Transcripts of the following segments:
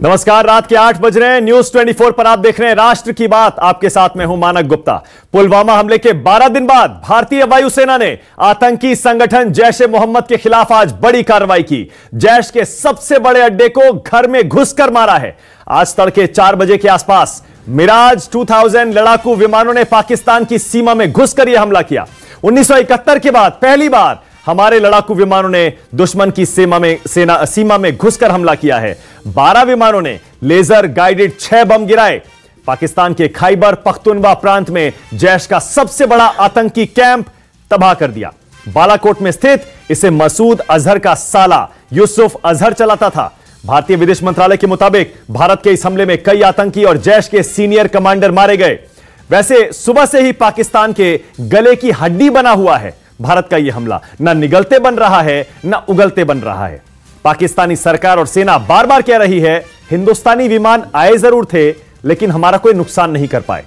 नमस्कार, रात के 8 बज रहे हैं। न्यूज 24 पर आप देख रहे हैं राष्ट्र की बात। आपके साथ मैं हूं मानक गुप्ता। पुलवामा हमले के 12 दिन बाद भारतीय वायुसेना ने आतंकी संगठन जैश ए मोहम्मद के खिलाफ आज बड़ी कार्रवाई की। जैश के सबसे बड़े अड्डे को घर में घुसकर मारा है। आज तड़के 4 बजे के आसपास मिराज 2000 लड़ाकू विमानों ने पाकिस्तान की सीमा में घुसकर यह हमला किया। 1971 के बाद पहली बार हमारे लड़ाकू विमानों ने दुश्मन की सीमा में घुसकर हमला किया है। 12 विमानों ने लेजर गाइडेड 6 बम गिराए। पाकिस्तान के खैबर पख्तूनख्वा प्रांत में जैश का सबसे बड़ा आतंकी कैंप तबाह कर दिया। बालाकोट में स्थित इसे मसूद अजहर का साला यूसुफ अजहर चलाता था। भारतीय विदेश मंत्रालय के मुताबिक भारत के इस हमले में कई आतंकी और जैश के सीनियर कमांडर मारे गए। वैसे सुबह से ही पाकिस्तान के गले की हड्डी बना हुआ है। भारत का यह हमला न निगलते बन रहा है न उगलते बन रहा है। पाकिस्तानी सरकार और सेना बार बार कह रही है हिंदुस्तानी विमान आए जरूर थे लेकिन हमारा कोई नुकसान नहीं कर पाए,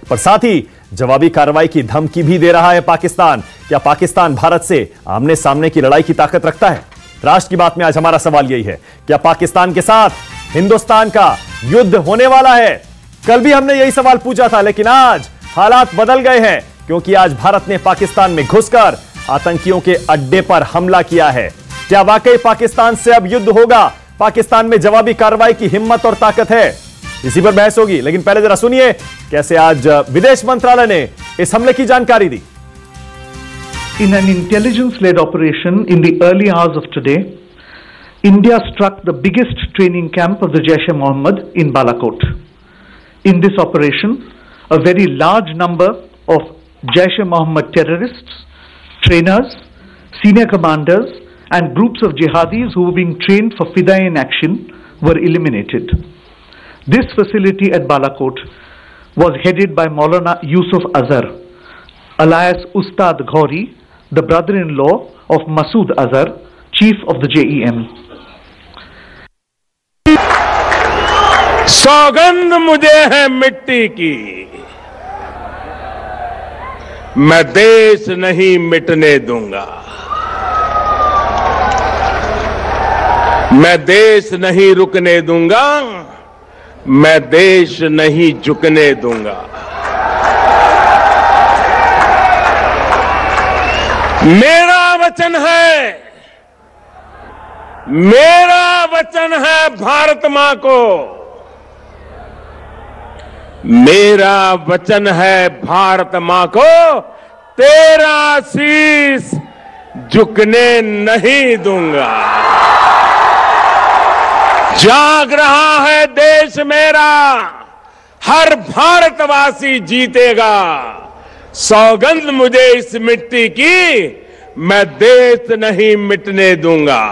पर साथ ही जवाबी कार्रवाई की धमकी भी दे रहा है पाकिस्तान। क्या पाकिस्तान भारत से आमने सामने की लड़ाई की ताकत रखता है? राष्ट्र की बात में आज हमारा सवाल यही है, क्या पाकिस्तान के साथ हिंदुस्तान का युद्ध होने वाला है? कल भी हमने यही सवाल पूछा था, लेकिन आज हालात बदल गए हैं क्योंकि आज भारत ने पाकिस्तान में घुसकर आतंकियों के अड्डे पर हमला किया है। क्या वाकई पाकिस्तान से अब युद्ध होगा? पाकिस्तान में जवाबी कार्रवाई की हिम्मत और ताकत है? इसी पर बहस होगी, लेकिन पहले जरा सुनिए कैसे आज विदेश मंत्रालय ने इस हमले की जानकारी दी। In an intelligence-led operation in the early hours of today, India struck the biggest training camp of the Jaish-e-Mohammed in Balakot. In this operation, a very large number of Jaish-e-Mohammed terrorists, trainers, senior commanders and groups of jihadis who were being trained for Fidaiin action were eliminated. This facility at Balakot was headed by Maulana Yusuf Azhar, alias Ustad Ghori, the brother-in-law of Masood Azhar, chief of the JEM. सौगंध मुझे है मिट्टी की, मैं देश नहीं मिटने दूंगा। मैं देश नहीं रुकने दूंगा, मैं देश नहीं झुकने दूंगा। मेरा वचन है भारत मां को, मेरा वचन है भारत मां को, तेरा शीश झुकने नहीं दूंगा। जाग रहा है देश मेरा, हर भारतवासी जीतेगा। सौगंध मुझे इस मिट्टी की, मैं देश नहीं मिटने दूंगा।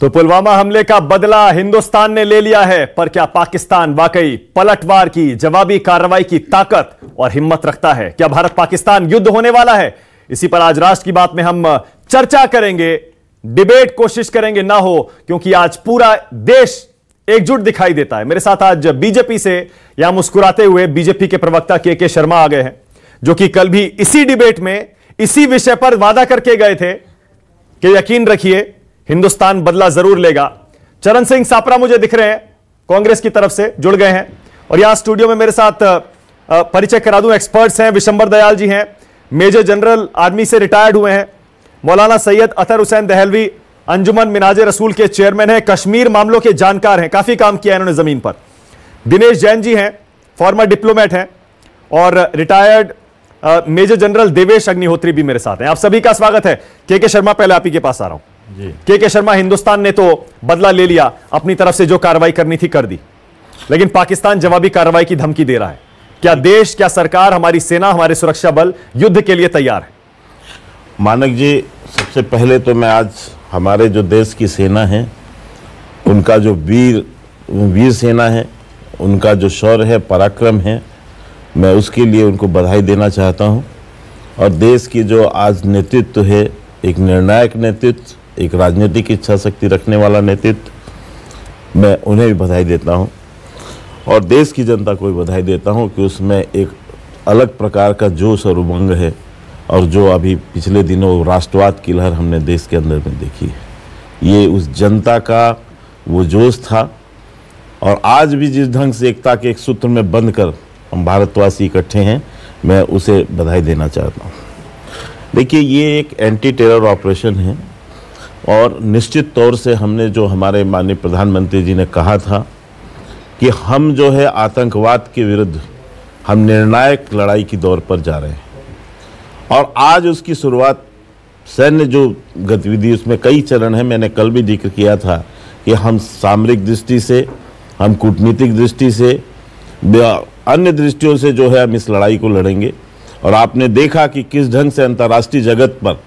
तो पुलवामा हमले का बदला हिंदुस्तान ने ले लिया है, पर क्या पाकिस्तान वाकई पलटवार की जवाबी कार्रवाई की ताकत और हिम्मत रखता है? क्या भारत पाकिस्तान युद्ध होने वाला है? इसी पर आज राष्ट्र की बात में हम चर्चा करेंगे, डिबेट कोशिश करेंगे ना हो, क्योंकि आज पूरा देश एकजुट दिखाई देता है। मेरे साथ आज बीजेपी से यहां मुस्कुराते हुए बीजेपी के प्रवक्ता के शर्मा आ गए हैं, जो कि कल भी इसी डिबेट में इसी विषय पर वादा करके गए थे कि यकीन रखिए हिंदुस्तान बदला जरूर लेगा। चरण सिंह सापरा मुझे दिख रहे हैं, कांग्रेस की तरफ से जुड़ गए हैं। और यहां स्टूडियो में मेरे साथ परिचय करा दूं, एक्सपर्ट्स हैं। विशंबर दयाल जी हैं, मेजर जनरल आर्मी से रिटायर्ड हुए हैं। मौलाना सैयद अतर हुसैन दहलवी अंजुमन मिनाज रसूल के चेयरमैन हैं, कश्मीर मामलों के जानकार हैं, काफी काम किया इन्होंने जमीन पर। दिनेश जैन जी हैं, फॉर्मर डिप्लोमेट हैं। और retired major general Devesh Agnihotri भी मेरे साथ हैं। आप सभी का स्वागत है। के शर्मा, पहले आप ही के पास आ रहा हूं। के शर्मा, हिंदुस्तान ने तो बदला ले लिया, अपनी तरफ से जो कार्रवाई करनी थी कर दी, लेकिन पाकिस्तान जवाबी कार्रवाई की धमकी दे रहा है। क्या देश, क्या सरकार, हमारी सेना, हमारे सुरक्षा बल युद्ध के लिए तैयार है? मानक जी, सबसे पहले तो मैं आज हमारे जो देश की सेना है, उनका जो वीर सेना है, उनका जो शौर्य है, पराक्रम है, मैं उसके लिए उनको बधाई देना चाहता हूं। और देश की जो आज नेतृत्व है, एक निर्णायक नेतृत्व, एक राजनीतिक इच्छा शक्ति रखने वाला नेतृत्व, मैं उन्हें भी बधाई देता हूं। और देश की जनता को भी बधाई देता हूं कि उसमें एक अलग प्रकार का जोश और उमंग है और जो अभी पिछले दिनों राष्ट्रवाद की लहर हमने देश के अंदर में देखी है, ये उस जनता का वो जोश था। और आज भी जिस ढंग से एकता के एक सूत्र में बंधकर हम भारतवासी इकट्ठे हैं, मैं उसे बधाई देना चाहता हूँ। देखिए, ये एक एंटी टेरर ऑपरेशन है और निश्चित तौर से हमने जो हमारे माननीय प्रधानमंत्री जी ने कहा था कि हम जो है आतंकवाद के विरुद्ध हम निर्णायक लड़ाई की दौर पर जा रहे हैं, और आज उसकी शुरुआत सैन्य जो गतिविधि उसमें कई चरण हैं। मैंने कल भी जिक्र किया था कि हम सामरिक दृष्टि से, हम कूटनीतिक दृष्टि से, अन्य दृष्टियों से जो है हम इस लड़ाई को लड़ेंगे। और आपने देखा कि किस ढंग से अंतर्राष्ट्रीय जगत पर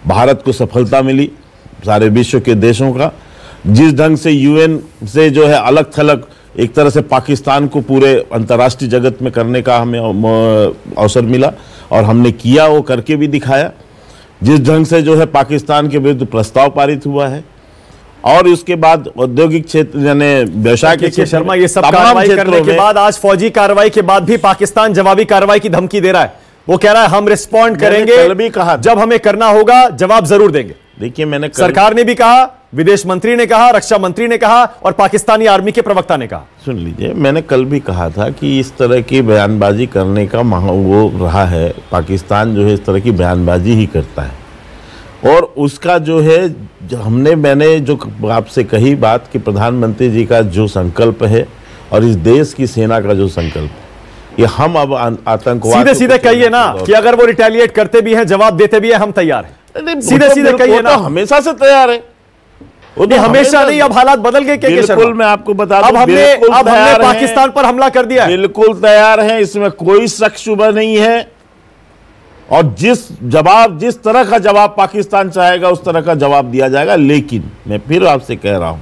भारत को सफलता मिली, सारे विश्व के देशों का, जिस ढंग से यूएन से जो है अलग थलग एक तरह से पाकिस्तान को पूरे अंतर्राष्ट्रीय जगत में करने का हमें अवसर मिला और हमने किया, वो करके भी दिखाया। जिस ढंग से जो है पाकिस्तान के विरुद्ध प्रस्ताव पारित हुआ है, और उसके बाद औद्योगिक क्षेत्र यानी व्यवसाय के क्षेत्र शर्मा, ये सब कार्रवाई करने के बाद, आज फौजी कार्रवाई के बाद भी पाकिस्तान जवाबी कार्रवाई की धमकी दे रहा है। वो कह रहा है हम रिस्पॉन्ड करेंगे, कल भी कहा, जब हमें करना होगा जवाब जरूर देंगे। देखिए, मैंने सरकार ने भी कहा, विदेश मंत्री ने कहा, रक्षा मंत्री ने कहा, और पाकिस्तानी आर्मी के प्रवक्ता ने कहा। सुन लीजिए, मैंने कल भी कहा था कि इस तरह की बयानबाजी करने का वो रहा है, पाकिस्तान जो है इस तरह की बयानबाजी ही करता है। और उसका जो है मैंने जो आपसे कही बात कि प्रधानमंत्री जी का जो संकल्प है और इस देश की सेना का जो संकल्प है, ये हम अब आतंकवाद सीधे सीधे कहिए ना कि अगर वो रिटेलिएट करते भी हैं, जवाब देते भी हैं, हम तैयार हैं। सीधे सीधे कहिए ना, हमेशा से तैयार है। वो तो हमेशा नहीं, अब हालात बदल गए। बिल्कुल, मैं आपको बता दूं, अब हमने पाकिस्तान पर हमला कर दिया, बिल्कुल तैयार है, इसमें कोई शक शुबा नहीं है। और जिस तरह का जवाब पाकिस्तान चाहेगा उस तरह का जवाब दिया जाएगा। लेकिन मैं फिर आपसे कह रहा हूं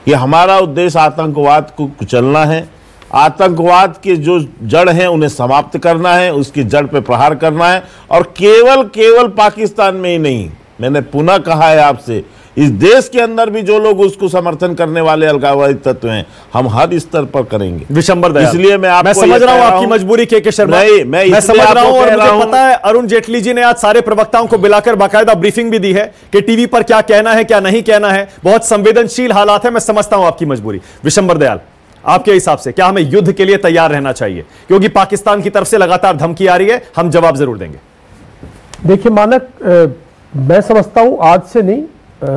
कि हमारा उद्देश्य आतंकवाद को कुचलना है, आतंकवाद के जो जड़ हैं उन्हें समाप्त करना है, उसकी जड़ पे प्रहार करना है। और केवल पाकिस्तान में ही नहीं, मैंने पुनः कहा है आपसे, इस देश के अंदर भी जो लोग उसको समर्थन करने वाले अलगाववादी तत्व हैं, हम हर स्तर पर करेंगे। विशंबर दयाल, इसलिए मैं समझ रहा हूं आपकी मजबूरी के शर्मा, मैं समझ रहा हूं। और मुझे पता है अरुण जेटली जी ने आज सारे प्रवक्ताओं को बुलाकर बाकायदा ब्रीफिंग भी दी है कि टीवी पर क्या कहना है, क्या नहीं कहना है। बहुत संवेदनशील हालात है, मैं समझता हूं आपकी मजबूरी। विशंबर दयाल, आपके हिसाब से क्या हमें युद्ध के लिए तैयार रहना चाहिए? क्योंकि पाकिस्तान की तरफ से लगातार धमकी आ रही है, हम जवाब जरूर देंगे। देखिए मानक, मैं समझता हूं आज से नहीं,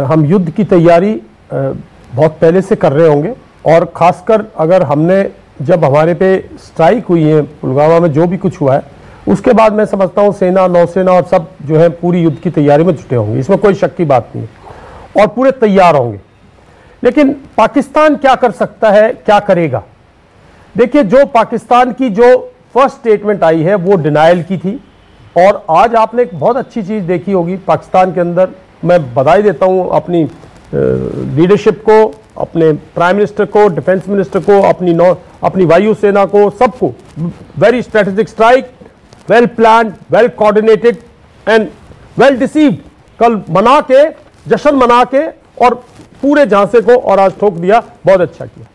हम युद्ध की तैयारी बहुत पहले से कर रहे होंगे। और खासकर अगर हमने जब हमारे पे स्ट्राइक हुई है पुलवामा में, जो भी कुछ हुआ है, उसके बाद मैं समझता हूं सेना, नौसेना और सब जो है पूरी युद्ध की तैयारी में जुटे होंगे, इसमें कोई शक की बात नहीं है, और पूरे तैयार होंगे। लेकिन पाकिस्तान क्या कर सकता है, क्या करेगा? देखिए, जो पाकिस्तान की जो फर्स्ट स्टेटमेंट आई है वो डिनायल की थी। और आज आपने एक बहुत अच्छी चीज़ देखी होगी पाकिस्तान के अंदर, मैं बधाई देता हूं अपनी लीडरशिप को, अपने प्राइम मिनिस्टर को, डिफेंस मिनिस्टर को, अपनी वायुसेना को, सबको। Very strategic strike, well plan, well coordinated and well deceived. कल मना के, जश्न मना के और पूरे झांसे को और आज ठोक दिया, बहुत अच्छा किया।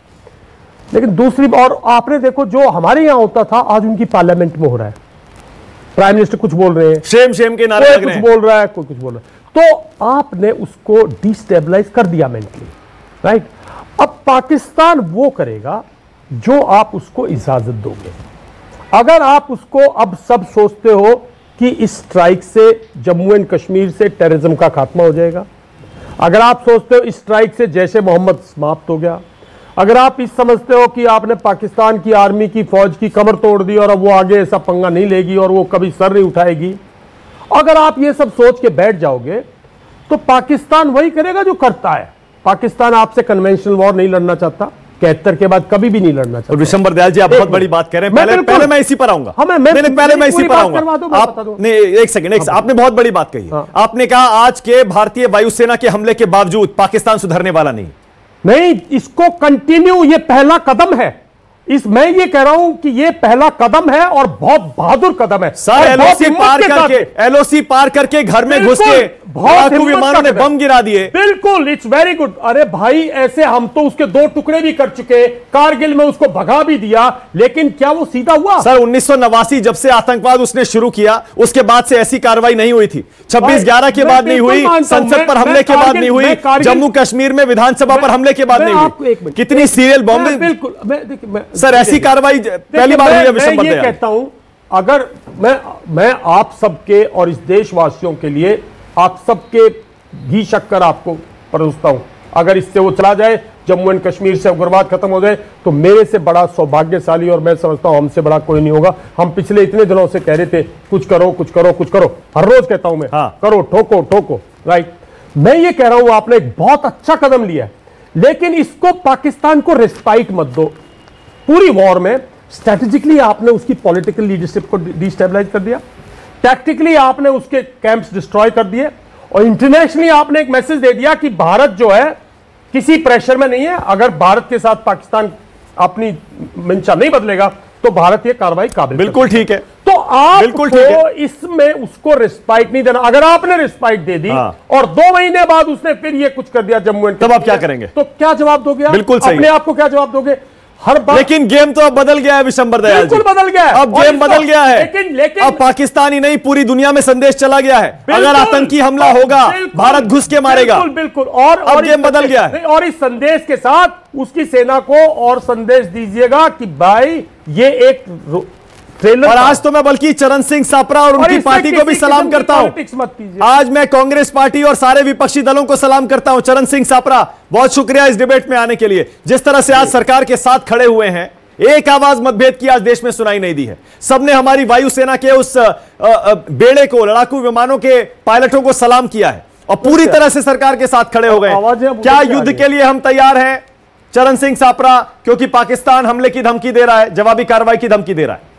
लेकिन दूसरी, और आपने देखो जो हमारे यहां होता था आज उनकी पार्लियामेंट में हो रहा है। प्राइम मिनिस्टर कुछ बोल रहे हैं, शेम के नारे लग रहे हैं, कुछ बोल रहा है, कोई कुछ बोल रहा है, तो आपने उसको डिस्टेबलाइज कर दिया मेंटली, राइट? अब पाकिस्तान वो करेगा जो आप उसको इजाजत दोगे। अगर आप उसको अब सब सोचते हो कि इस स्ट्राइक से जम्मू एंड कश्मीर से टेररिज्म का खात्मा हो जाएगा, अगर आप सोचते हो इस स्ट्राइक से जैश ए मोहम्मद समाप्त हो गया, अगर आप इस समझते हो कि आपने पाकिस्तान की आर्मी की फौज की कमर तोड़ दी और अब वो आगे ऐसा पंगा नहीं लेगी और वो कभी सर नहीं उठाएगी, अगर आप ये सब सोच के बैठ जाओगे तो पाकिस्तान वही करेगा जो करता है। पाकिस्तान आपसे कन्वेंशनल वॉर नहीं लड़ना चाहता, 71 के बाद कभी भी नहीं लड़ना चाहता। विशंबर दयाल जी, आप बहुत बड़ी बात कह रहे हैं। पहले मैं इसी पर आऊंगा, पहले मैं इसी पर आऊंगा। आपने एक सेकंड, आपने बहुत बड़ी बात कही। आपने कहा आज के भारतीय वायुसेना के हमले के बावजूद पाकिस्तान सुधरने वाला नहीं, इसको कंटिन्यू, ये पहला कदम है। मैं ये कह रहा हूं कि ये पहला कदम है और बहुत बहादुर कदम है। सर, एलओसी पार करके घर में घुस के बहुत विमानों ने बम गिरा दिए। बिल्कुल, इट्स वेरी गुड। अरे भाई, ऐसे हम तो उसके 2 टुकड़े भी कर चुके, कारगिल में उसको भगा भी दिया, लेकिन क्या वो सीधा हुआ? सर 1989 जब से आतंकवाद उसने शुरू किया, उसके बाद से ऐसी कार्रवाई नहीं हुई थी। 26/11 के बाद नहीं हुई, संसद पर हमले के बाद नहीं हुई, जम्मू कश्मीर में विधानसभा पर हमले के बाद नहीं हुई। कितनी सीरियल बॉम्बिंग। बिल्कुल सर, ऐसी कार्रवाई पहली बार हुई है विषम मैं ये कहता हूं, अगर मैं आप सबके और इस देशवासियों के लिए आप सबके घी शक्कर आपको परोसता हूं। अगर इससे वो चला जाए, जम्मू एंड कश्मीर से उग्रवाद खत्म हो जाए, तो मेरे से बड़ा सौभाग्यशाली, और मैं समझता हूं हमसे बड़ा कोई नहीं होगा। हम पिछले इतने दिनों से कह रहे थे कुछ करो कुछ करो कुछ करो, हर रोज कहता हूं मैं, हाँ। करो, ठोको ठोको, राइट। मैं ये कह रहा हूं आपने एक बहुत अच्छा कदम लिया है, लेकिन इसको पाकिस्तान को रिस्पाइट मत दो। पूरी वॉर में स्ट्रेटेजिकली आपने उसकी पॉलिटिकल लीडरशिप को डिस्टेबलाइज कर दिया, टैक्टिकली आपने उसके कैंप्स डिस्ट्रॉय कर दिए, और इंटरनेशनली आपने एक मैसेज दे दिया कि भारत जो है किसी प्रेशर में नहीं है। अगर भारत के साथ पाकिस्तान अपनी मंशा नहीं बदलेगा तो भारत ये कार्रवाई काबिल। बिल्कुल ठीक है। तो आपको इसमें उसको रिस्पाइट नहीं देना। अगर आपने रिस्पाइट दे दी और 2 महीने बाद उसने फिर ये कुछ कर दिया जम्मू एंड, तब आप क्या करेंगे? तो क्या जवाब दोगे? बिल्कुल सही। अपने आप को क्या जवाब दोगे? हर बार। लेकिन गेम तो अब बदल गया है विशंबर दयाल जी, बिल्कुल बदल गया है। अब गेम बदल गया है। लेकिन अब पाकिस्तान ही नहीं, पूरी दुनिया में संदेश चला गया है, अगर आतंकी हमला होगा भारत घुस के मारेगा। बिल्कुल। और गेम बदल गया है। और इस संदेश के साथ उसकी सेना को और संदेश दीजिएगा कि भाई ये एक ट्रेलर। और आज तो मैं बल्कि चरण सिंह सापरा और उनकी पार्टी को भी सलाम करता हूं। आज मैं कांग्रेस पार्टी और सारे विपक्षी दलों को सलाम करता हूं। चरण सिंह सापरा, बहुत शुक्रिया इस डिबेट में आने के लिए। जिस तरह से आज सरकार के साथ खड़े हुए हैं, एक आवाज मतभेद की आज देश में सुनाई नहीं दी है। सबने हमारी वायुसेना के उस बेड़े को, लड़ाकू विमानों के पायलटों को सलाम किया है और पूरी तरह से सरकार के साथ खड़े हो गए। क्या युद्ध के लिए हम तैयार हैं चरण सिंह सापरा? क्योंकि पाकिस्तान हमले की धमकी दे रहा है, जवाबी कार्रवाई की धमकी दे रहा है।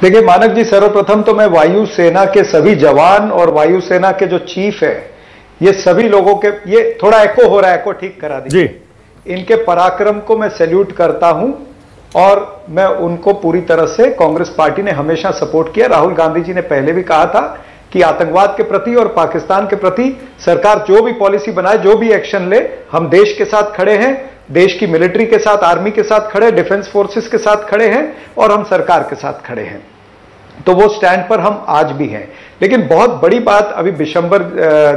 देखिए मानक जी, सर्वप्रथम तो मैं वायुसेना के सभी जवान और वायुसेना के जो चीफ है, ये सभी लोगों के, ये थोड़ा एको हो रहा है, एको ठीक करा दीजिए। इनके पराक्रम को मैं सैल्यूट करता हूं और मैं उनको पूरी तरह से, कांग्रेस पार्टी ने हमेशा सपोर्ट किया। राहुल गांधी जी ने पहले भी कहा था कि आतंकवाद के प्रति और पाकिस्तान के प्रति सरकार जो भी पॉलिसी बनाए, जो भी एक्शन ले, हम देश के साथ खड़े हैं, देश की मिलिट्री के साथ, आर्मी के साथ खड़े, डिफेंस फोर्सेस के साथ खड़े हैं और हम सरकार के साथ खड़े हैं। तो वो स्टैंड पर हम आज भी हैं। लेकिन बहुत बड़ी बात अभी विशंबर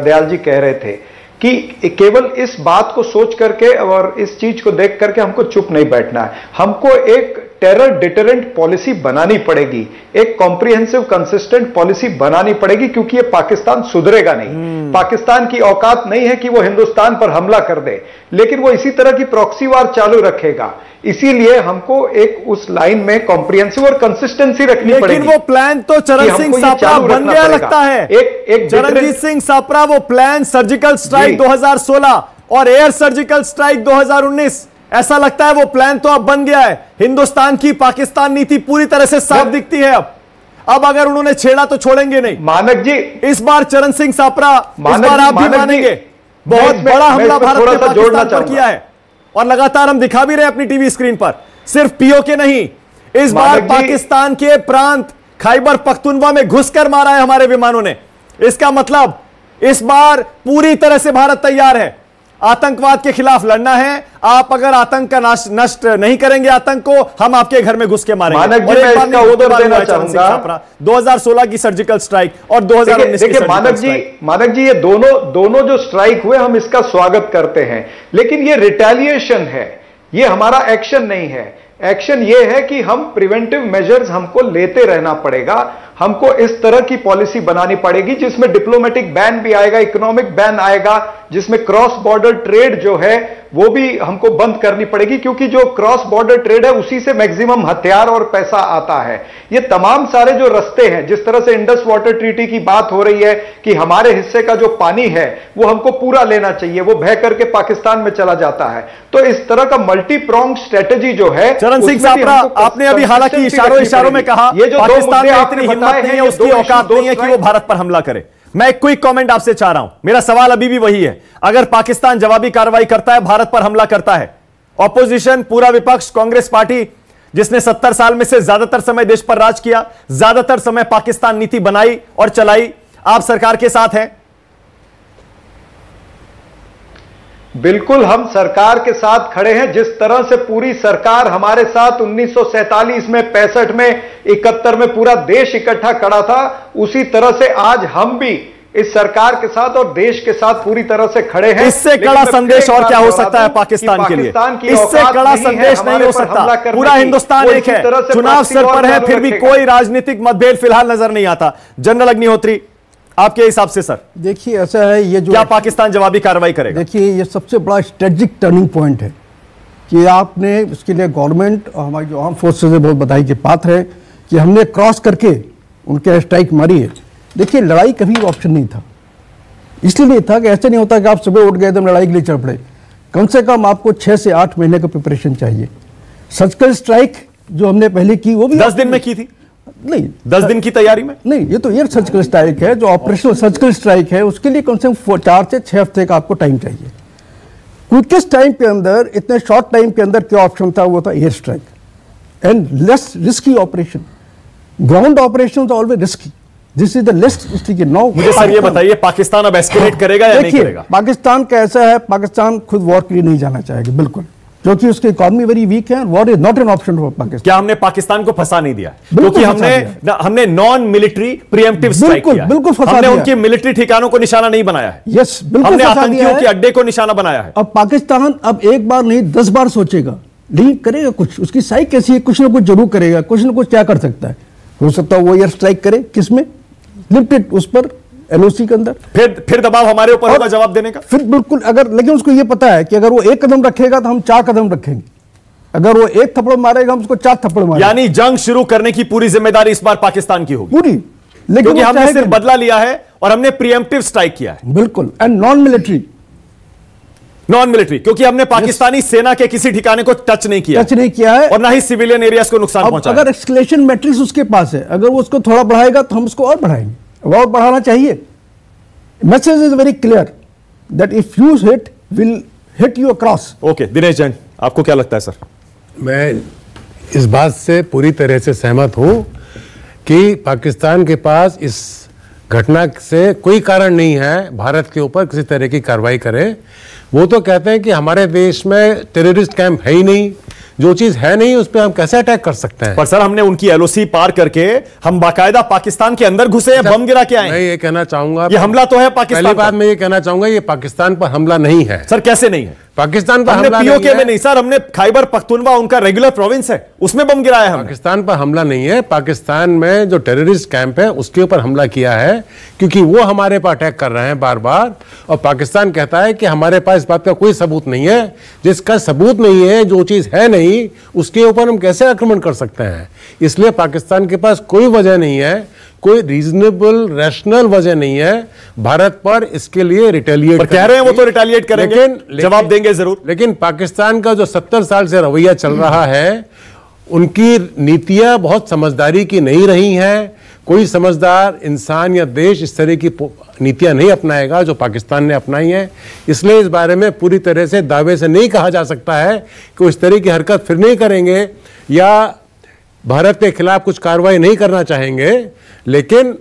दयाल जी कह रहे थे कि केवल इस बात को सोच करके और इस चीज को देख करके हमको चुप नहीं बैठना है। हमको एक टेरर डिटरेंट पॉलिसी बनानी पड़ेगी, एक कॉम्प्रिहेंसिव कंसिस्टेंट पॉलिसी बनानी पड़ेगी, क्योंकि ये पाकिस्तान सुधरेगा नहीं। पाकिस्तान की औकात नहीं है कि वो हिंदुस्तान पर हमला कर दे, लेकिन वो इसी तरह की प्रॉक्सी वार चालू रखेगा। इसीलिए हमको एक उस लाइन में कॉम्प्रिहेंसिव और कंसिस्टेंसी रखनी पड़ेगी। लेकिन वो प्लान तो चरण सिंह सापरा बन गया लगता है। एक चरणजीत सिंह सापरा, वो प्लान सर्जिकल स्ट्राइक 2016 और एयर सर्जिकल स्ट्राइक 2019, ऐसा लगता है वो प्लान तो अब बन गया है। हिंदुस्तान की पाकिस्तान नीति पूरी तरह से साफ दिखती है। अब अगर उन्होंने छेड़ा तो छोड़ेंगे नहीं। मानक जी, इस बार चरण सिंह सापरा, इस बार आप भी मानेंगे, बहुत बड़ा हमला भारत ने पाकिस्तान पर किया है और लगातार हम दिखा भी रहे अपनी टीवी स्क्रीन पर। सिर्फ पीओके नहीं, इस बार पाकिस्तान के प्रांत खैबर पख्तूनवा में घुसकर मारा है हमारे विमानों ने। इसका मतलब इस बार पूरी तरह से भारत तैयार है, आतंकवाद के खिलाफ लड़ना है। आप अगर आतंक का नष्ट नहीं करेंगे, आतंक को, हम आपके घर में घुस के मारेंगे। मानक जी, मैं इसका उत्तर देना चाहूंगा। 2016 की सर्जिकल स्ट्राइक और 2019 की मानक जी, ये दोनों जो स्ट्राइक हुए, हम इसका स्वागत करते हैं, लेकिन ये रिटेलिएशन है, ये हमारा एक्शन नहीं है। एक्शन ये है कि हम प्रिवेंटिव मेजर्स हमको लेते रहना पड़ेगा। हमको इस तरह की पॉलिसी बनानी पड़ेगी जिसमें डिप्लोमेटिक बैन भी आएगा, इकोनॉमिक बैन आएगा, जिसमें क्रॉस बॉर्डर ट्रेड जो है वो भी हमको बंद करनी पड़ेगी, क्योंकि जो क्रॉस बॉर्डर ट्रेड है उसी से मैक्सिमम हथियार और पैसा आता है। ये तमाम सारे जो रास्ते हैं, जिस तरह से इंडस वाटर ट्रीटी की बात हो रही है कि हमारे हिस्से का जो पानी है वो हमको पूरा लेना चाहिए, वो बह करके पाकिस्तान में चला जाता है। तो इस तरह का मल्टी प्रोंग स्ट्रेटेजी जो है, चरण सिंह सापरा, आपने अभी हालांकि इशारों में कहा ये जो पाकिस्तान में इतनी हिम्मत नहीं है, उसकी औकात नहीं है कि वो भारत पर हमला करे। मैं एक क्विक कमेंट आपसे चाह रहा हूं, मेरा सवाल अभी भी वही है। अगर पाकिस्तान जवाबी कार्रवाई करता है, भारत पर हमला करता है, ऑपोजिशन, पूरा विपक्ष, कांग्रेस पार्टी जिसने 70 साल में से ज्यादातर समय देश पर राज किया, ज्यादातर समय पाकिस्तान नीति बनाई और चलाई, आप सरकार के साथ हैं? बिल्कुल हम सरकार के साथ खड़े हैं। जिस तरह से पूरी सरकार हमारे साथ 1947 में, 65 में, 71 में पूरा देश इकट्ठा खड़ा था, उसी तरह से आज हम भी इस सरकार के साथ और देश के साथ पूरी तरह से खड़े हैं। इससे कड़ा संदेश और क्या हो सकता है पाकिस्तान के लिए? इससे कड़ा संदेश नहीं हो सकता। पूरा हिंदुस्तान एक है, चुनाव सर पर है, फिर भी कोई राजनीतिक मतभेद फिलहाल नजर नहीं आता। जनरल अग्निहोत्री, आपके हिसाब से सर देखिए ऐसा है, ये जो क्या पाकिस्तान जवाबी कार्रवाई करेगा? देखिए ये सबसे बड़ा स्ट्रेटेजिक टर्निंग पॉइंट है कि आपने इसके लिए गवर्नमेंट और हमारी जो आर्म फोर्सेज है बहुत बधाई के पात्र है कि हमने क्रॉस करके उनके स्ट्राइक मारी है। देखिए लड़ाई कभी ऑप्शन नहीं था, इसलिए नहीं था कि ऐसे नहीं होता कि आप सुबह उठ गए तो लड़ाई के लिए चढ़ पड़े। कम से कम आपको 6 से 8 महीने का प्रिपरेशन चाहिए। सर्जिकल स्ट्राइक जो हमने पहले की वो भी 10 दिन में की थी? नहीं, 10 दिन की तैयारी में नहीं, ये तो एयर सर्जिकल स्ट्राइक है। जो ऑपरेशनल सर्जिकल स्ट्राइक है उसके लिए कम से कम 4 से 6 हफ्ते का आपको टाइम चाहिए। क्विकेस्ट टाइम के अंदर, इतने शॉर्ट टाइम के अंदर क्या ऑप्शन था? वो था air strike and less risky operation. Ground operation always risky, this is the लेस्ट risky. Now मुझे सर ये बताइए, पाकिस्तान अब एस्केलेट करेगा या नहीं करेगा? पाकिस्तान का ऐसा है, पाकिस्तान खुद वॉर के लिए नहीं जाना चाहेगा बिल्कुल, क्योंकि उसकी इकोनॉमी वेरी वीक है। War is not an option for Pakistan. क्या हमने पाकिस्तान को फंसा नहीं दिया? क्योंकि हमने नॉन मिलिट्री प्रीएम्प्टिव स्ट्राइक किया है। बिल्कुल फंसा हमने दिया। उनके मिलिट्री ठिकानों को निशाना नहीं बनाया है। यस, बिल्कुल हमने फंसा दिया आतंकियों है। के अड्डे को निशाना बनाया है। अब पाकिस्तान अब एक बार नहीं 10 बार सोचेगा, नहीं करेगा कुछ। उसकी साइक कैसी है, कुछ ना कुछ जरूर करेगा। कुछ ना कुछ क्या कर सकता है? हो सकता है वो एयर स्ट्राइक करे, किसमें? लिमिटेड उस पर एलओसी के अंदर। फिर दबाव हमारे ऊपर होगा जवाब देने का। फिर बिल्कुल, अगर लेकिन उसको ये पता है कि अगर वो 1 कदम रखेगा तो हम 4 कदम रखेंगे। अगर वो 1 थप्पड़ मारेगा हम उसको 4 थप्पड़ मारेंगे। यानी जंग शुरू करने की पूरी जिम्मेदारी इस बार पाकिस्तान की होगी पूरी। लेकिन क्योंकि हमने सिर्फ बदला लिया है और हमने प्रीएम्प्टिव स्ट्राइक किया है। बिल्कुल, एंड नॉन मिलिट्री, क्योंकि हमने पाकिस्तानी सेना के किसी ठिकाने को टच नहीं किया है और ना ही सिविलियन एरियाज को नुकसान पहुंचाया। अगर एक्सकेलेशन मैट्रिक्स उसके पास है, अगर वो उसको थोड़ा बढ़ाएगा तो हम उसको और बढ़ाएंगे, और बढ़ाना चाहिए। Message is very clear that if you hit will hit you across. Okay, Dinesh Jain, आपको क्या लगता है सर? मैं इस बात से पूरी तरह से सहमत हूं कि पाकिस्तान के पास इस घटना से कोई कारण नहीं है भारत के ऊपर किसी तरह की कार्रवाई करे। वो तो कहते हैं कि हमारे देश में टेररिस्ट कैंप है ही नहीं, जो चीज है नहीं उस पर हम कैसे अटैक कर सकते हैं? पर सर हमने उनकी एलओसी पार करके हम बाकायदा पाकिस्तान के अंदर घुसे हैं, बम गिरा के आए। मैं ये कहना चाहूंगा, ये हमला तो है पाकिस्तान। पहली बात मैं ये कहना चाहूंगा, ये पाकिस्तान पर हमला नहीं है। सर कैसे नहीं है? पाकिस्तान पर हमने पीओके में नहीं सर, हमने खैबर पख्तूनवा उनका रेगुलर प्रोविंस है, उसमें बम गिराया है। पाकिस्तान पर हमला नहीं है, पाकिस्तान में जो टेररिस्ट कैंप है उसके ऊपर हमला किया है, क्योंकि वो हमारे पर अटैक कर रहे हैं बार बार। और पाकिस्तान कहता है कि हमारे पास इस बात का कोई सबूत नहीं है। जिसका सबूत नहीं है, जो चीज है नहीं, उसके ऊपर हम कैसे आक्रमण कर सकते हैं? इसलिए पाकिस्तान के पास कोई वजह नहीं है, कोई रीजनेबल रैशनल वजह नहीं है भारत पर इसके लिए रिटेलिएट। कह रहे हैं वो तो रिटेलिएट करेंगे, लेकिन जवाब देंगे जरूर। लेकिन पाकिस्तान का जो 70 साल से रवैया चल रहा है, उनकी नीतियां बहुत समझदारी की नहीं रही हैं। कोई समझदार इंसान या देश इस तरह की नीतियां नहीं अपनाएगा जो पाकिस्तान ने अपनाई है। इसलिए इस बारे में पूरी तरह से दावे से नहीं कहा जा सकता है कि इस तरह की हरकत फिर नहीं करेंगे या भारत के खिलाफ कुछ कार्रवाई नहीं करना चाहेंगे। लेकिन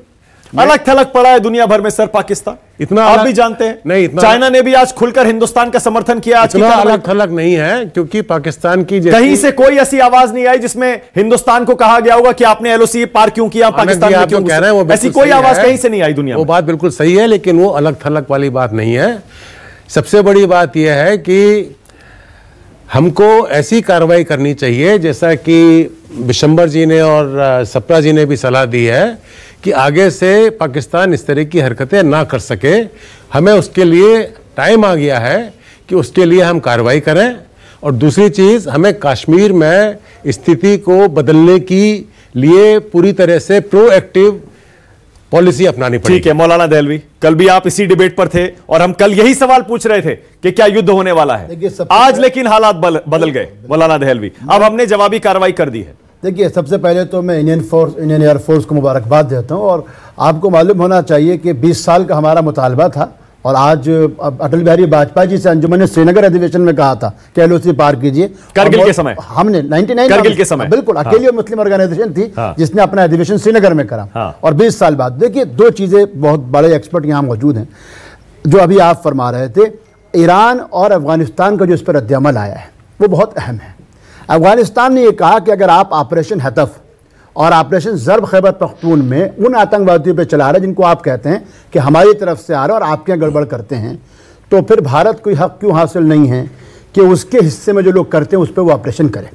अलग थलग पड़ा है दुनिया भर में सर पाकिस्तान, इतना आप भी जानते हैं। नहीं, इतना चाइना ने भी आज खुलकर हिंदुस्तान का समर्थन किया। इतना अलग थलग नहीं है, क्योंकि पाकिस्तान की कहीं से कोई ऐसी आवाज नहीं आई जिसमें हिंदुस्तान को कहा गया होगा कि आपने एलओसी पार क्यों किया, पाकिस्तान में क्यों कह रहे हैं। ऐसी कोई आवाज कहीं से नहीं आई दुनिया में। वो बात बिल्कुल सही है, लेकिन वो अलग थलग वाली बात नहीं है। सबसे बड़ी बात यह है कि हमको ऐसी कार्रवाई करनी चाहिए जैसा कि बिशंबर जी ने और सप्रा जी ने भी सलाह दी है कि आगे से पाकिस्तान इस तरह की हरकतें ना कर सके। हमें उसके लिए टाइम आ गया है कि उसके लिए हम कार्रवाई करें। और दूसरी चीज़, हमें कश्मीर में स्थिति को बदलने की लिए पूरी तरह से प्रोएक्टिव पॉलिसी अपनानी पड़ेगी। ठीक है मौलाना दहलवी, कल भी आप इसी डिबेट पर थे और हम कल यही सवाल पूछ रहे थे कि क्या युद्ध होने वाला है। आज लेकिन हालात बदल गए मौलाना दहलवी, अब हमने जवाबी कार्रवाई कर दी है। देखिए, सबसे पहले तो मैं इंडियन एयरफोर्स को मुबारकबाद देता हूं। और आपको मालूम होना चाहिए कि 20 साल का हमारा मुतालबा था और आज अटल बिहारी वाजपेयी जी से अंजुमन ने श्रीनगर अधिवेशन में कहा था कि एलओसी पार कीजिए। करगिल के समय हमने 99 करगिल के समय बिल्कुल अकेली मुस्लिम ऑर्गेनाइजेशन थी जिसने अपना अधिवेशन श्रीनगर में करा। और 20 साल बाद देखिए दो चीजें, बहुत बड़े एक्सपर्ट यहाँ मौजूद हैं जो अभी आप फरमा रहे थे, ईरान और अफगानिस्तान का जो इस पर रद्दअमल आया है वो बहुत अहम है। अफगानिस्तान ने यह कहा कि अगर आप ऑपरेशन हतफ और ऑपरेशन ज़र्ब खैबर पख्तून में उन आतंकवादियों पे चला रहे जिनको आप कहते हैं कि हमारी तरफ से आ रहे और आपके यहाँ गड़बड़ करते हैं, तो फिर भारत को हक क्यों हासिल नहीं है कि उसके हिस्से में जो लोग करते हैं उस पर वो ऑपरेशन करें।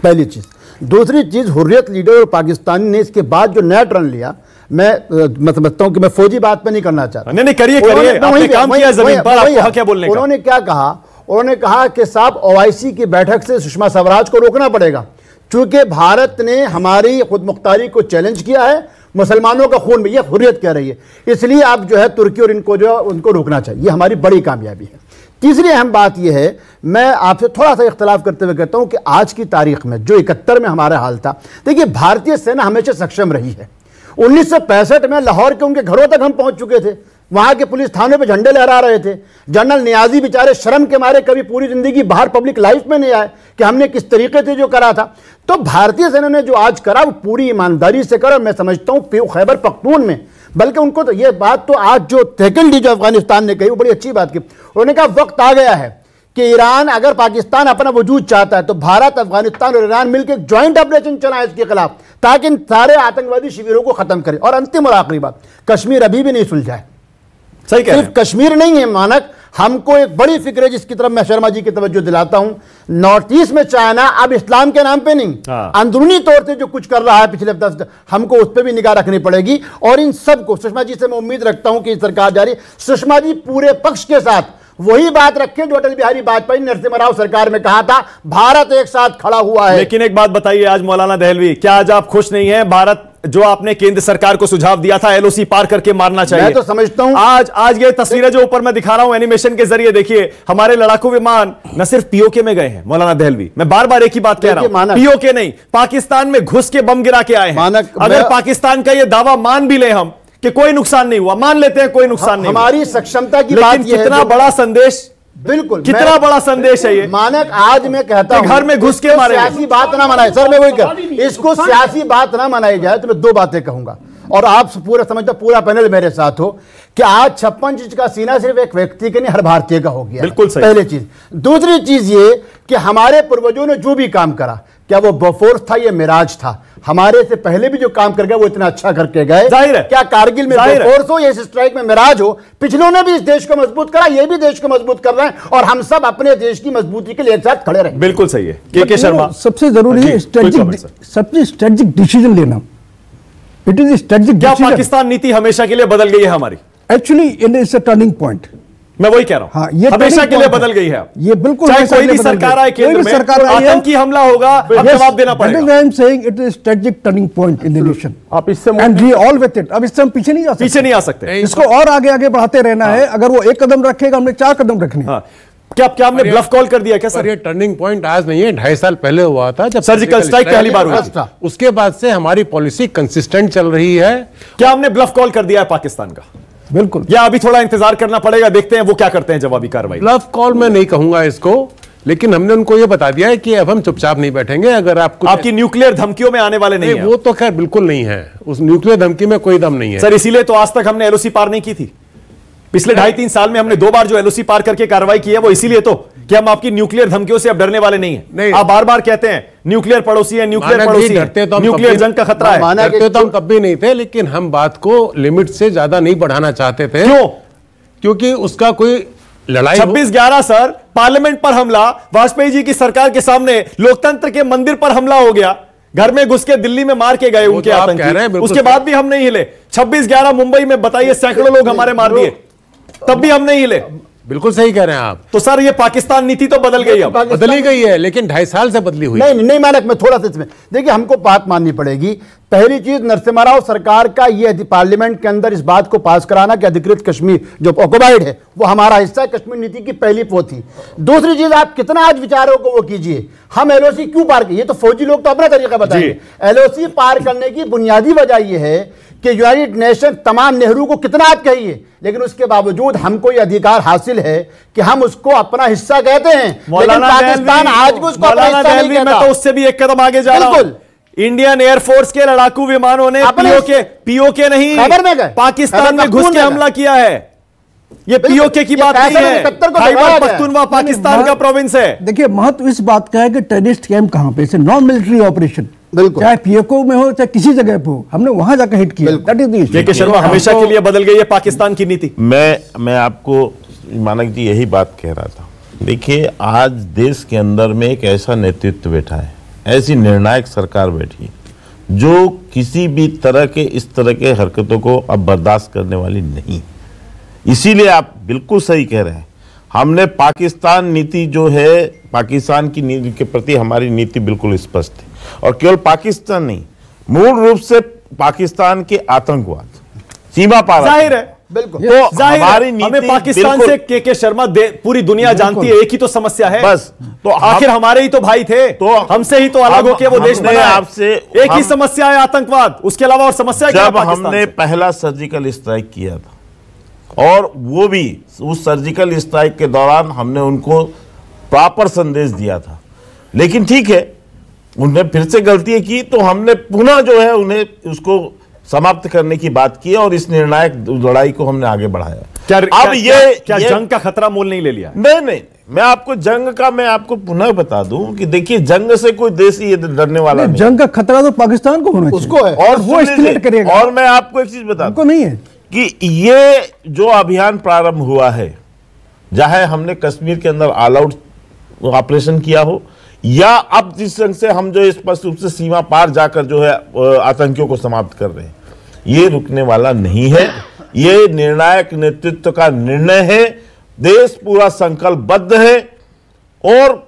पहली चीज़। दूसरी चीज़, हुर्रियत लीडर और पाकिस्तानी ने इसके बाद जो नया टर्न लिया, मैं समझता हूँ कि मैं फौजी बात पर नहीं करना चाहता। नहीं करिए, आपने काम किया ज़मीन पर, आपको हक है बोलने का। उन्होंने क्या कहा, उन्होंने कहा कि साहब ओआईसी की बैठक से सुषमा स्वराज को रोकना पड़ेगा, चूंकि भारत ने हमारी खुद मुख्तारी को चैलेंज किया है, मुसलमानों का खून में, ये हुर्रियत कह रही है, इसलिए आप जो है तुर्की और इनको जो उनको रोकना चाहिए। ये हमारी बड़ी कामयाबी है। तीसरी अहम बात यह है, मैं आपसे थोड़ा सा इख्तलाफ करते हुए कहता हूं कि आज की तारीख में जो 71 में हमारा हाल था, देखिए भारतीय सेना हमेशा सक्षम रही है। 1965 में लाहौर के उनके घरों तक हम पहुंच चुके थे, वहां के पुलिस थानों पे झंडे लहरा रहे थे। जनरल नियाजी बेचारे शर्म के मारे कभी पूरी जिंदगी बाहर पब्लिक लाइफ में नहीं आए कि हमने किस तरीके से जो करा था। तो भारतीय सेना ने जो आज करा वो पूरी ईमानदारी से करा। मैं समझता हूं खैबर पख्तून में, बल्कि उनको तो ये बात तो आज जो तहकील दी जो अफगानिस्तान ने कही वो बड़ी अच्छी बात की। उन्होंने कहा वक्त आ गया है कि ईरान, अगर पाकिस्तान अपना वजूद चाहता है तो भारत, अफगानिस्तान और ईरान मिलकर एक ज्वाइंट ऑपरेशन चलाए इसके खिलाफ, ताकि इन सारे आतंकवादी शिविरों को खत्म करें। और अंतिम और आखिरी बात, कश्मीर अभी भी नहीं सुलझाए। सही कह रहे हैं। सिर्फ कश्मीर नहीं है मानक, हमको एक बड़ी फिक्र है जिसकी तरफ मैं शर्मा जी की तवज्जो दिलाता हूं। नॉर्थ ईस्ट में चाइना अब इस्लाम के नाम पे नहीं, अंदरूनी तौर से जो कुछ कर रहा है पिछले 10, हमको उस पर भी निगाह रखनी पड़ेगी। और इन सबको सुषमा जी से मैं उम्मीद रखता हूं कि सरकार जारी, सुषमा जी पूरे पक्ष के साथ वही बात रखें जो अटल बिहारी वाजपेयी नरसिम्हा राव सरकार में कहा था, भारत एक साथ खड़ा हुआ है। लेकिन एक बात बताइए आज मौलाना दहलवी, क्या आज आप खुश नहीं है? भारत जो आपने केंद्र सरकार को सुझाव दिया था एलओसी पार करके मारना चाहिए, मैं तो समझता हूं आज ये तस्वीरें जो ऊपर मैं दिखा रहा हूं एनिमेशन के जरिए, देखिए हमारे लड़ाकू विमान न सिर्फ पीओके में गए हैं मौलाना दहलवी, मैं बार बार एक ही बात कह रहा हूं, पीओके नहीं, पाकिस्तान में घुस के बम गिरा के आए हैं। अगर पाकिस्तान का यह दावा मान भी ले हम कि कोई नुकसान नहीं हुआ, मान लेते हैं कोई नुकसान नहीं, हमारी सक्षमता की बात, कितना बड़ा संदेश, बिल्कुल कितना बड़ा संदेश है ये मानक। आज मैं कहता हूं घर में घुस के मारे, सियासी बात ना मनाए सर, मैं वही कह, इसको सियासी बात ना मनाई जाए तो मैं दो बातें कहूंगा और आप पूरा समझता, पूरा पैनल मेरे साथ हो कि आज 56 इंच का सीना सिर्फ एक व्यक्ति के नहीं हर भारतीय का हो गया। बिल्कुल सही। पहली चीज। दूसरी चीज ये कि हमारे पूर्वजों ने जो भी काम करा, क्या वो बोफोर्स था, ये मिराज था, हमारे से पहले भी जो काम कर गए वो इतना अच्छा करके गए। जाहिर है, क्या कारगिल में बोफोर्स हो या इस स्ट्राइक में मिराज हो, पिछलों ने भी इस देश को मजबूत करा, ये भी देश को मजबूत कर रहे हैं और हम सब अपने देश की मजबूती के लिए एक साथ खड़े रहे। बिल्कुल सही है। के शर्मा, सबसे जरूरी है स्ट्रेटेजिक डिसीजन लेना। It is strategic. क्या पाकिस्तान नीति हमेशा के लिए बदल गई है हमारी? Actually it is a turning point. मैं वही कह रहा हूं, हाँ, ये हमेशा के लिए बदल गई है। ये बिल्कुल, चाहे कोई भी सरकार आए केंद्र में, आतंकी हमला होगा, अब जवाब देना पड़ेगा। I am saying it is strategic turning point in the nation. आप इससे and we all with it. अब इससे हम पीछे नहीं आ सकते, इसको और आगे बढ़ाते रहना है। अगर वो एक कदम रखेगा, हमने 4 कदम रखने। क्या हमने ब्लफ कॉल कर दिया क्या सर? ये टर्निंग पॉइंट आज नहीं है, 2.5 साल पहले हुआ था जब सर्जिकल स्ट्राइक पहली बार हुई थी। उसके बाद से हमारी पॉलिसी कंसिस्टेंट चल रही है। क्या हमने ब्लफ कॉल कर दिया है पाकिस्तान का? बिल्कुल। या अभी थोड़ा इंतजार करना पड़ेगा, देखते हैं वो क्या करते हैं जवाबी कार्रवाई। ब्लफ कॉल मैं नहीं कहूंगा इसको, लेकिन हमने उनको यह बता दिया है कि अब हम चुपचाप नहीं बैठेंगे। अगर आपकी न्यूक्लियर धमकियों में आने वाले नहीं है, वो तो खैर बिल्कुल नहीं है, उस न्यूक्लियर धमकी में कोई दम नहीं है सर। इसीलिए तो आज तक हमने एलओसी पार नहीं की थी। पिछले 2.5-3 साल में हमने 2 बार जो एलओसी पार करके कार्रवाई की है वो इसीलिए तो कि हम आपकी न्यूक्लियर धमकियों से अब डरने वाले नहीं है। आप बार बार कहते हैं न्यूक्लियर पड़ोसी है, न्यूक्लियर पड़ोसी है, न्यूक्लियर जंग का खतरा है। डरते तो हम कभी नहीं थे, लेकिन हम बात को लिमिट से ज्यादा नहीं बढ़ाना चाहते थे। क्यों? क्योंकि उसका कोई लड़ाई 26/11 सर, पार्लियामेंट पर हमला, वाजपेयी जी की सरकार के सामने लोकतंत्र के मंदिर पर हमला हो गया, घर में घुस के दिल्ली में मार के गए उनके आतंकी, उसके बाद भी हम नहीं हिले। 26/11 मुंबई में बताइए सैकड़ों लोग हमारे मार दिए, तब भी हम नहीं हिले। बिल्कुल सही कह रहे हैं आप। तो सर ये पाकिस्तान नीति तो बदल गई, अब बदली गई है, लेकिन 2.5 साल से बदली हुई नहीं मानक। मैं थोड़ा सा इसमें देखिए, हमको बात माननी पड़ेगी। पहली चीज, नरसिम्हा राव सरकार का ये पार्लियामेंट के अंदर इस बात को पास कराना कि अधिकृत कश्मीर जो ऑक्युपाइड है वो हमारा हिस्सा है, कश्मीर नीति की पहली वो थी। दूसरी चीज, आप कितना आज विचारों को वो कीजिए, हम एलओसी क्यों पार किए, ये तो फौजी लोग तो अपना तरीका बताएंगे। एलओसी पार करने की बुनियादी वजह यह है कि यूनाइटेड नेशन तमाम नेहरू को कितना आप कहिए, लेकिन उसके बावजूद हमको यह अधिकार हासिल है कि हम उसको अपना हिस्सा कहते हैं, लेकिन पाकिस्तान आज भी उसको अपना हिस्सा नहीं कहता। मैं तो उससे भी एक कदम आगे जा रहा हूं। इंडियन एयरफोर्स के लड़ाकू विमानों ने पीओके नहीं पाकिस्तान में घुस के हमला किया है। ये पीओके की बात नहीं है, खैबर पख्तूनख्वा पाकिस्तान का प्रोविंस है। देखिए महत्व इस बात का है कि टेररिस्ट कैंप कहां पे, नॉन मिलिट्री ऑपरेशन, चाहे पीओके में हो चाहे किसी जगह पे हो, हमने वहां जाकर हिट किया। That is the issue. के शर्मा हमेशा के लिए बदल गई है पाकिस्तान की नीति। मैं आपको मानक जी यही बात कह रहा था। देखिए आज देश के अंदर में एक ऐसा नेतृत्व बैठा है, ऐसी निर्णायक सरकार बैठी है जो किसी भी तरह के इस तरह के हरकतों को अब बर्दाश्त करने वाली नहीं। इसीलिए आप बिल्कुल सही कह रहे हैं, हमने पाकिस्तान नीति जो है, पाकिस्तान की नीति के प्रति हमारी नीति बिल्कुल स्पष्ट है। और केवल पाकिस्तान नहीं, मूल रूप से पाकिस्तान के आतंकवाद सीमा पार जाहिर है, बिल्कुल तो हमारी नीति हमें पाकिस्तान से के शर्मा पूरी दुनिया जानती है, एक ही तो समस्या है बस। तो आखिर हमारे ही तो भाई थे, तो हमसे ही तो अलग होकर वो देश बना। आपसे एक ही समस्या है आतंकवाद, उसके अलावा और समस्या क्या है? जब हमने पहला सर्जिकल स्ट्राइक किया था, और वो भी उस सर्जिकल स्ट्राइक के दौरान हमने उनको प्रॉपर संदेश दिया था, लेकिन ठीक है उन्होंने फिर से गलती की, तो हमने पुनः जो है उन्हें उसको समाप्त करने की बात की और इस निर्णायक लड़ाई को हमने आगे बढ़ाया। अब क्या जंग का खतरा मोल नहीं ले लिया? नहीं, मैं आपको पुनः बता दूं कि देखिए जंग से कोई देश ये डरने वाला नहीं। जंग का खतरा तो पाकिस्तान को होना चाहिए, उसको है, और वो एस्केलेट करेगा। और मैं आपको एक चीज बता दूं नहीं है कि ये जो अभियान प्रारंभ हुआ है, चाहे हमने कश्मीर के अंदर ऑल आउट ऑपरेशन किया हो, या अब जिस ढंग से हम जो स्पष्ट रूप से सीमा पार जाकर जो है आतंकियों को समाप्त कर रहे हैं, ये रुकने वाला नहीं है। ये निर्णायक नेतृत्व का निर्णय है, देश पूरा संकल्पबद्ध है और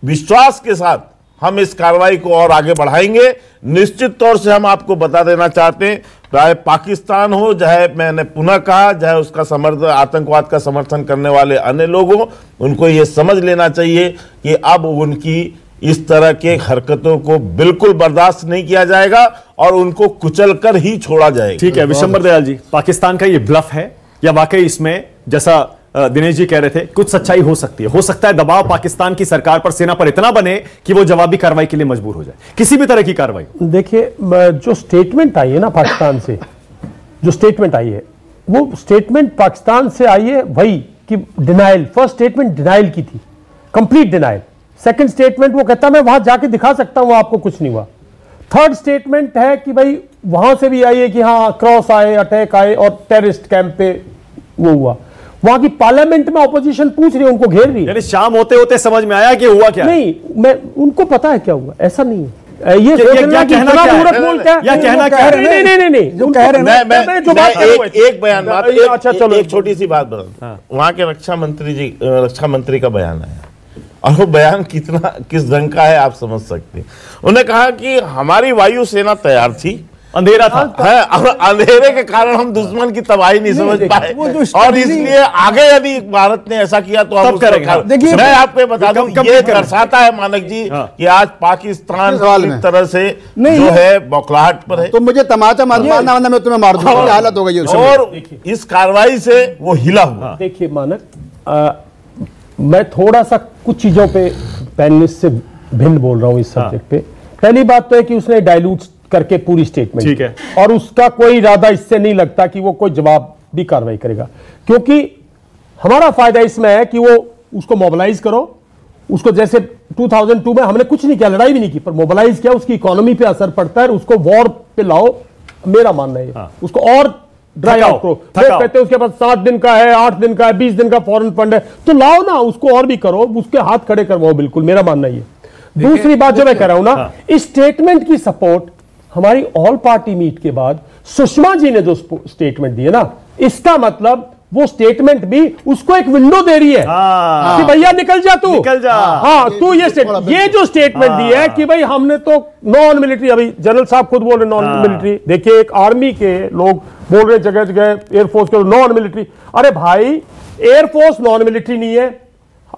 विश्वास के साथ हम इस कार्रवाई को और आगे बढ़ाएंगे। निश्चित तौर से हम आपको बता देना चाहते हैं, चाहे पाकिस्तान हो, चाहे मैंने पुनः कहा, चाहे उसका आतंकवाद का समर्थन करने वाले अन्य लोग हों, उनको ये समझ लेना चाहिए कि अब उनकी इस तरह के हरकतों को बिल्कुल बर्दाश्त नहीं किया जाएगा और उनको कुचल कर ही छोड़ा जाएगा। ठीक है विशंबर दयाल जी, पाकिस्तान का ये ब्लफ है या वाकई इसमें जैसा दिनेश जी कह रहे थे कुछ सच्चाई हो सकती है? हो सकता है दबाव पाकिस्तान की सरकार पर, सेना पर इतना बने कि वो जवाबी कार्रवाई के लिए मजबूर हो जाए, किसी भी तरह की कार्रवाई। देखिए जो स्टेटमेंट आई है ना पाकिस्तान से, जो स्टेटमेंट आई है वो स्टेटमेंट पाकिस्तान से आई है वही कि डिनाइल, फर्स्ट स्टेटमेंट डिनाइल की थी, कंप्लीट डिनाइल। सेकंड स्टेटमेंट वो कहता मैं वहां जाके दिखा सकता हूं आपको कुछ नहीं हुआ। थर्ड स्टेटमेंट है कि भाई वहां से भी आई है कि हाँ क्रॉस आए, अटैक आए और टेररिस्ट कैंप पे वो हुआ। वहां की पार्लियामेंट में ऑपोजिशन पूछ रही है, उनको घेर रही है। यानी शाम होते होते समझ में आया कि हुआ क्या? नहीं, मैं उनको पता है क्या हुआ, ऐसा नहीं है। ये क्या कहना क्या कहना नहीं, जो कह रहे हैं एक बयान बात, अच्छा चलो एक छोटी सी बात बता। वहां के रक्षा मंत्री का बयान आया और वो बयान किस रंग का है आप समझ सकते हैं। उन्होंने कहा कि हमारी वायुसेना तैयार थी, अंधेरा था है, और अंधेरे के कारण हम दुश्मन की तबाही नहीं समझ पाए और इसलिए आगे यदि भारत ने ऐसा किया तो हम करेंगे। मैं आपको बता दूं ये दर्शाता है मानक जी कि आज पाकिस्तान एक तरह से जो है बौखलाहट पर है। तो मुझे तमाचा मारना मैं तुम्हें मार दूंगा, हालत हो गई और इस कार्रवाई से वो हिला हुआ। देखिए मानक, मैं थोड़ा सा कुछ चीजों पे पैनलिस्ट से भिन्न बोल रहा हूं इस सब्जेक्ट पे। पहली बात तो है कि उसने डाइल्यूट करके पूरी स्टेटमेंट, ठीक है, और उसका कोई इरादा इससे नहीं लगता कि वो कोई जवाब भी कार्रवाई करेगा, क्योंकि हमारा फायदा इसमें है कि वो उसको मोबिलाइज करो, उसको जैसे 2002 में हमने कुछ नहीं किया, लड़ाई भी नहीं की, पर मोबिलाइज किया, उसकी इकोनॉमी पे असर पड़ता है, उसको वॉर पे लाओ, मेरा मानना है उसको और ड्राई आउट करो। कहते हैं उसके पास 7 दिन का है, 8 दिन का है, 20 दिन का फॉरेन फंड है, तो लाओ ना, उसको और भी करो, उसके हाथ खड़े करवाओ, बिल्कुल मेरा मानना है। दूसरी बात जो मैं कह रहा हूं ना, इस स्टेटमेंट की सपोर्ट हमारी ऑल पार्टी मीट के बाद सुषमा जी ने जो स्टेटमेंट दी है ना, इसका मतलब वो स्टेटमेंट भी उसको एक विंडो दे रही है कि भैया निकल जा तू, निकल जा, हाँ तू ये जो स्टेटमेंट दी है कि भाई हमने तो नॉन मिलिट्री, अभी जनरल साहब खुद बोल रहे नॉन मिलिट्री, देखिए एक आर्मी के लोग बोल रहे जगह जगह एयरफोर्स के नॉन मिलिट्री। अरे भाई एयरफोर्स नॉन मिलिट्री नहीं है,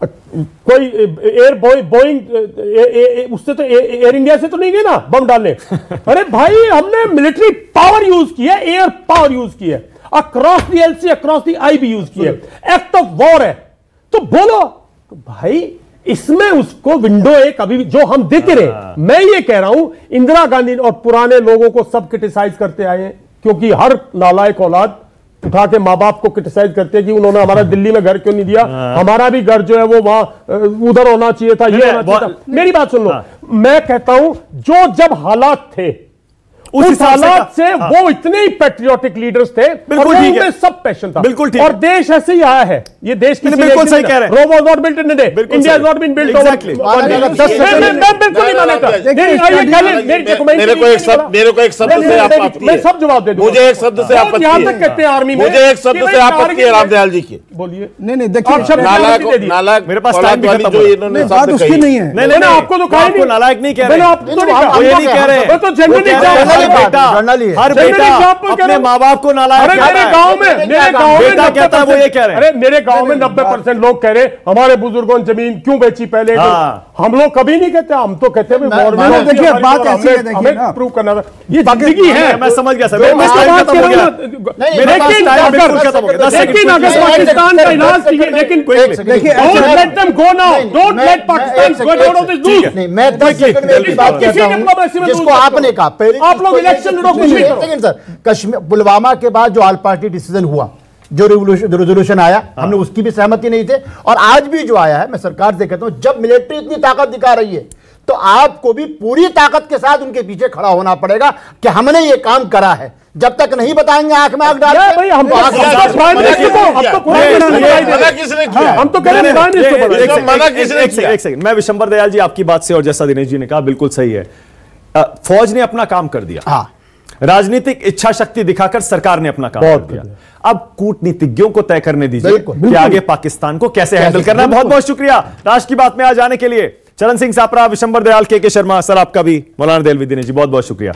कोई बोइंग उससे तो एयर इंडिया से तो नहीं गए ना बम डालने। अरे भाई हमने मिलिट्री पावर यूज की है, एयर पावर यूज की है, across the LC across the I भी यूज की है, एक्ट ऑफ वॉर है। तो बोलो तो भाई इसमें उसको विंडो एक अभी जो हम देख रहे, मैं ये कह रहा हूं इंदिरा गांधी और पुराने लोगों को सब क्रिटिसाइज करते आए हैं, क्योंकि हर नालायक औलाद उठा के माँ बाप को क्रिटिसाइज करते हैं कि उन्होंने हमारा दिल्ली में घर क्यों नहीं दिया, हमारा भी घर जो है वो वहां उधर होना चाहिए था, ये होना चाहिए था। मेरी बात सुन लो, मैं कहता हूं जो जब हालात थे उस हालात से वो इतने ही पैट्रियोटिक लीडर्स थे, बिल्कुल ठीक है, सब पैशन था, बिल्कुल ठीक और देश ऐसे ही आया है। ये देश की बिल्कुल सही कह रहे हैं, Rome was not built in a day, India has not been built over. मैं बिल्कुल नहीं मानता। मेरे को एक शब्द से आपत्ति है, मैं सब जवाब दे दूंगा। मुझे एक शब्द से आपत्ति है, यहां तक कहते हैं आर्मी में, मुझे एक शब्द से आपत्ति है रामदयाल जी की। बोलिए। नहीं देखिए नालायक मेरे पास टाइम भी खत्म जो इन्होंने बात उसकी नहीं है। नहीं आपको तो कहा नहीं, नालायक नहीं कह रहे, वो ये नहीं कह रहे, मैं तो जनरली हर बेटा अपने माँ बाप को नालायक कहता है। मेरे गांव में बेटा कहता है, वो ये कह रहे हैं। अरे मेरे गांव में 90% लोग कह रहे हमारे बुजुर्गों ने जमीन क्यों बेची पहले। हम लोग कभी नहीं कहते, हम तो कहते हैं देखिए बात ऐसी है, देखिए हमें प्रूव करना ये जिंदगी है। मैं समझ गया सर, लेकिन अगर पाकिस्तान का इलाज, लेकिन don't let them go now, don't let Pakistan go out of this loose. नहीं, मैं 10 सेकंड में एक बात कहता हूं जिसको आपने कहा पहले, आप लोग इलेक्शन लड़ो कुछ भी करो। लेकिन सर कश्मीर पुलवामा के बाद जो ऑल पार्टी डिसीजन हुआ, जो रेजोल्यूशन आया, हमने उसकी भी सहमति नहीं थे, और आज भी जो आया है, मैं सरकार से कहता हूं जब मिलिट्री इतनी ताकत दिखा रही है तो आपको भी पूरी ताकत के साथ उनके पीछे खड़ा होना पड़ेगा कि हमने ये काम करा है। जब तक नहीं बताएंगे आंख में आंख डाल के, हम तो कह रहे हैं। मैं विशंबर दयाल जी आपकी बात से, और जैसा दिनेश जी ने कहा बिल्कुल सही है, फौज ने अपना काम कर दिया, राजनीतिक इच्छा शक्ति दिखाकर सरकार ने अपना काम कर दिया। अब कूटनीतिज्ञों को तय करने दीजिए कि आगे पाकिस्तान को कैसे हैंडल करना है। बहुत बहुत शुक्रिया राष्ट्र की बात में आ जाने के लिए। चरण सिंह सापरा, विशंबर दयाल, के शर्मा सर, आपका भी, मौलाना देलवी, दिनेश जी, बहुत बहुत शुक्रिया।